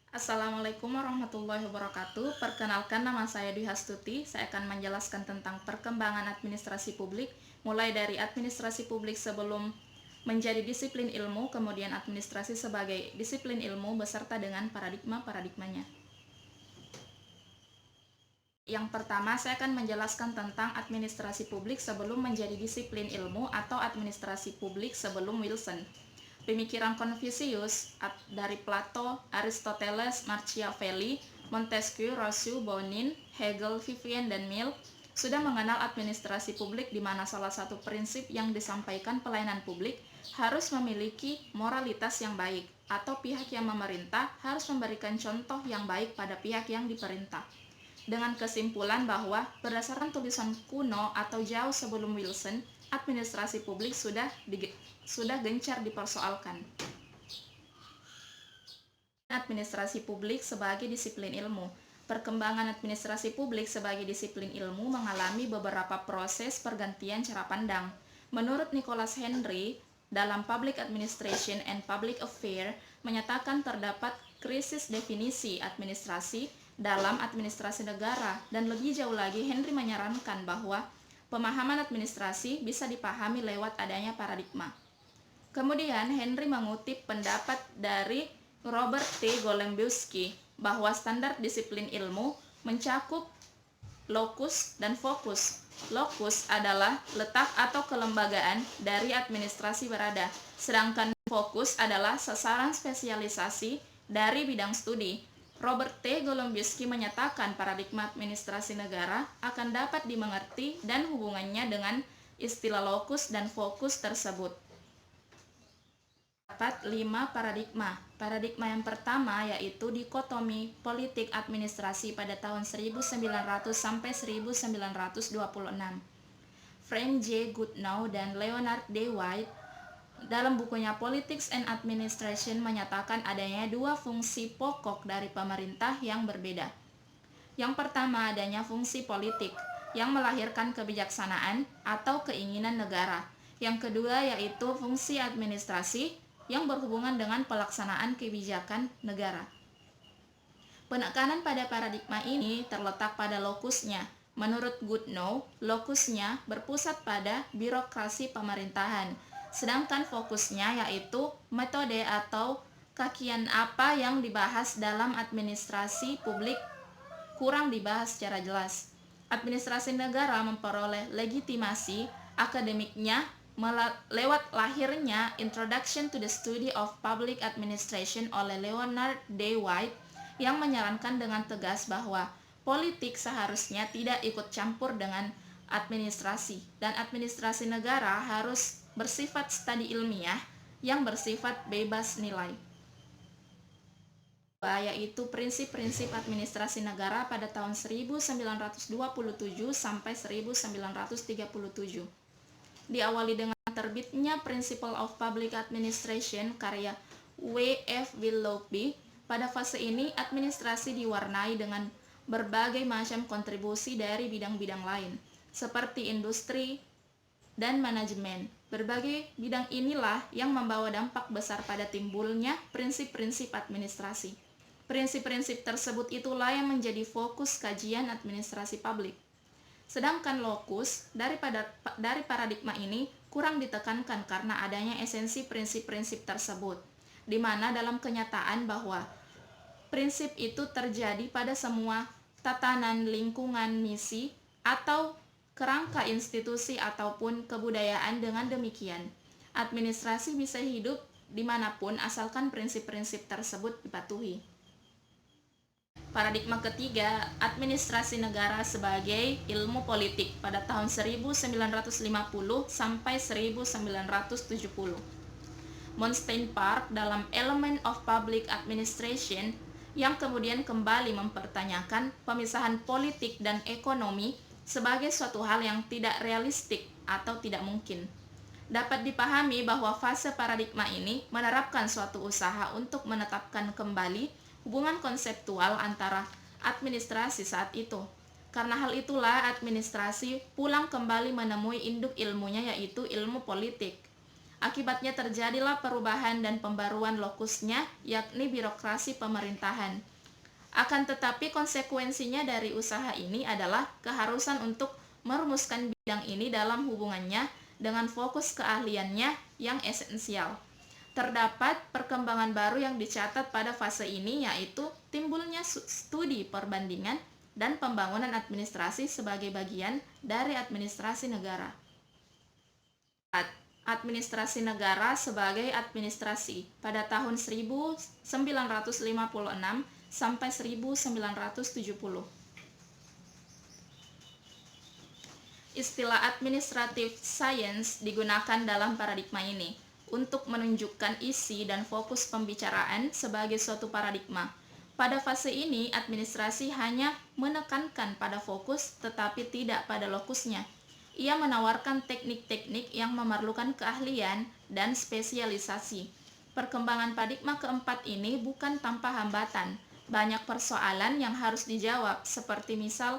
Assalamualaikum warahmatullahi wabarakatuh. Perkenalkan, nama saya Dwi Hastuti. Saya akan menjelaskan tentang perkembangan administrasi publik, mulai dari administrasi publik sebelum menjadi disiplin ilmu, kemudian administrasi sebagai disiplin ilmu beserta dengan paradigma-paradigmanya. Yang pertama, saya akan menjelaskan tentang administrasi publik sebelum menjadi disiplin ilmu atau administrasi publik sebelum Wilson. Pemikiran Konfusius dari Plato, Aristoteles, Machiavelli, Montesquieu, Rousseau, Bonin, Hegel, Vivian, dan Mill sudah mengenal administrasi publik, di mana salah satu prinsip yang disampaikan pelayanan publik harus memiliki moralitas yang baik, atau pihak yang memerintah harus memberikan contoh yang baik pada pihak yang diperintah. Dengan kesimpulan bahwa berdasarkan tulisan kuno atau jauh sebelum Wilson, administrasi publik sudah gencar dipersoalkan. Administrasi publik sebagai disiplin ilmu. Perkembangan administrasi publik sebagai disiplin ilmu mengalami beberapa proses pergantian cara pandang. Menurut Nicholas Henry, dalam Public Administration and Public Affairs menyatakan terdapat krisis definisi administrasi dalam administrasi negara, dan lebih jauh lagi Henry menyarankan bahwa pemahaman administrasi bisa dipahami lewat adanya paradigma. Kemudian Henry mengutip pendapat dari Robert T. Golembowski bahwa standar disiplin ilmu mencakup lokus dan fokus. Lokus adalah letak atau kelembagaan dari administrasi berada, sedangkan fokus adalah sasaran spesialisasi dari bidang studi. Robert T. Golembowski menyatakan paradigma administrasi negara akan dapat dimengerti dan hubungannya dengan istilah lokus dan fokus tersebut. Terdapat 5 paradigma. Paradigma yang pertama yaitu dikotomi politik administrasi pada tahun 1900 sampai 1926. Frank J. Goodnow dan Leonard D. White dalam bukunya Politics and Administration menyatakan adanya dua fungsi pokok dari pemerintah yang berbeda. Yang pertama, adanya fungsi politik yang melahirkan kebijaksanaan atau keinginan negara. Yang kedua yaitu fungsi administrasi yang berhubungan dengan pelaksanaan kebijakan negara. Penekanan pada paradigma ini terletak pada lokusnya. Menurut Goodnow, lokusnya berpusat pada birokrasi pemerintahan, sedangkan fokusnya yaitu metode atau kakian apa yang dibahas dalam administrasi publik kurang dibahas secara jelas. Administrasi negara memperoleh legitimasi akademiknya lewat lahirnya Introduction to the Study of Public Administration oleh Leonard D. White yang menyarankan dengan tegas bahwa politik seharusnya tidak ikut campur dengan administrasi, dan administrasi negara harus bersifat studi ilmiah yang bersifat bebas nilai. Yaitu prinsip-prinsip administrasi negara pada tahun 1927 sampai 1937. Diawali dengan terbitnya Principle of Public Administration karya W.F. Willoughby. Pada fase ini, administrasi diwarnai dengan berbagai macam kontribusi dari bidang-bidang lain, seperti industri dan manajemen. Berbagai bidang inilah yang membawa dampak besar pada timbulnya prinsip-prinsip administrasi. Prinsip-prinsip tersebut itulah yang menjadi fokus kajian administrasi publik. Sedangkan lokus dari paradigma ini kurang ditekankan karena adanya esensi prinsip-prinsip tersebut, di mana dalam kenyataan bahwa prinsip itu terjadi pada semua tatanan lingkungan misi atau kerangka institusi ataupun kebudayaan. Dengan demikian, administrasi bisa hidup dimanapun asalkan prinsip-prinsip tersebut dipatuhi. Paradigma ketiga, administrasi negara sebagai ilmu politik pada tahun 1950 sampai 1970. Monstein Park dalam Element of Public Administration yang kemudian kembali mempertanyakan pemisahan politik dan ekonomi sebagai suatu hal yang tidak realistik atau tidak mungkin. Dapat dipahami bahwa fase paradigma ini menerapkan suatu usaha untuk menetapkan kembali hubungan konseptual antara administrasi saat itu. Karena hal itulah administrasi pulang kembali menemui induk ilmunya yaitu ilmu politik. Akibatnya terjadilah perubahan dan pembaruan lokusnya, yakni birokrasi pemerintahan. Akan tetapi konsekuensinya dari usaha ini adalah keharusan untuk merumuskan bidang ini dalam hubungannya dengan fokus keahliannya yang esensial. Terdapat perkembangan baru yang dicatat pada fase ini, yaitu timbulnya studi perbandingan dan pembangunan administrasi sebagai bagian dari administrasi negara. Administrasi negara sebagai administrasi pada tahun 1956 sampai 1970. Istilah administrative science digunakan dalam paradigma ini untuk menunjukkan isi dan fokus pembicaraan sebagai suatu paradigma. Pada fase ini, administrasi hanya menekankan pada fokus tetapi tidak pada lokusnya. Ia menawarkan teknik-teknik yang memerlukan keahlian dan spesialisasi. Perkembangan paradigma keempat ini bukan tanpa hambatan. Banyak persoalan yang harus dijawab, seperti misal,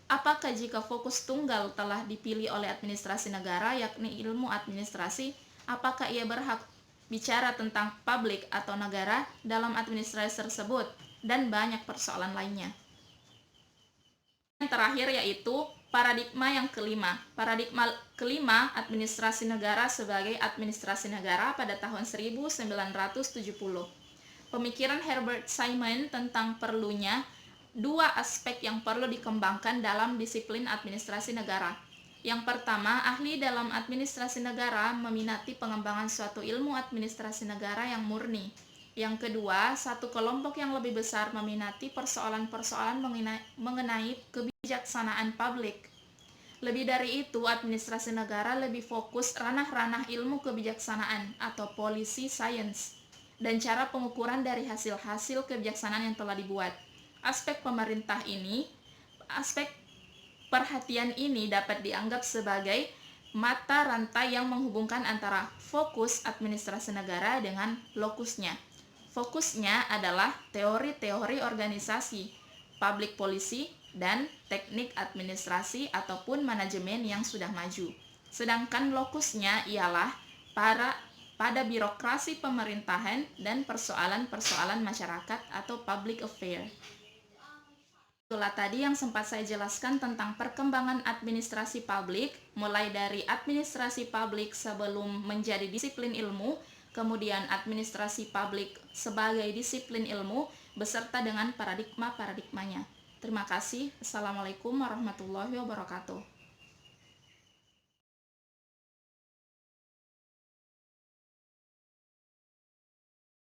apakah jika fokus tunggal telah dipilih oleh administrasi negara, yakni ilmu administrasi, apakah ia berhak bicara tentang publik atau negara dalam administrasi tersebut, dan banyak persoalan lainnya. Yang terakhir yaitu paradigma yang kelima. Paradigma kelima, administrasi negara sebagai administrasi negara pada tahun 1970. Pemikiran Herbert Simon tentang perlunya dua aspek yang perlu dikembangkan dalam disiplin administrasi negara. Yang pertama, ahli dalam administrasi negara meminati pengembangan suatu ilmu administrasi negara yang murni. Yang kedua, satu kelompok yang lebih besar meminati persoalan-persoalan mengenai kebijaksanaan publik. Lebih dari itu, administrasi negara lebih fokus ranah-ranah ilmu kebijaksanaan atau policy science dan cara pengukuran dari hasil-hasil kebijaksanaan yang telah dibuat. Aspek perhatian ini dapat dianggap sebagai mata rantai yang menghubungkan antara fokus administrasi negara dengan lokusnya. Fokusnya adalah teori-teori organisasi, public policy, dan teknik administrasi ataupun manajemen yang sudah maju. Sedangkan lokusnya ialah pada birokrasi pemerintahan dan persoalan-persoalan masyarakat atau public affair. Itulah tadi yang sempat saya jelaskan tentang perkembangan administrasi publik, mulai dari administrasi publik sebelum menjadi disiplin ilmu, kemudian administrasi publik sebagai disiplin ilmu, beserta dengan paradigma-paradigmanya. Terima kasih. Assalamualaikum warahmatullahi wabarakatuh.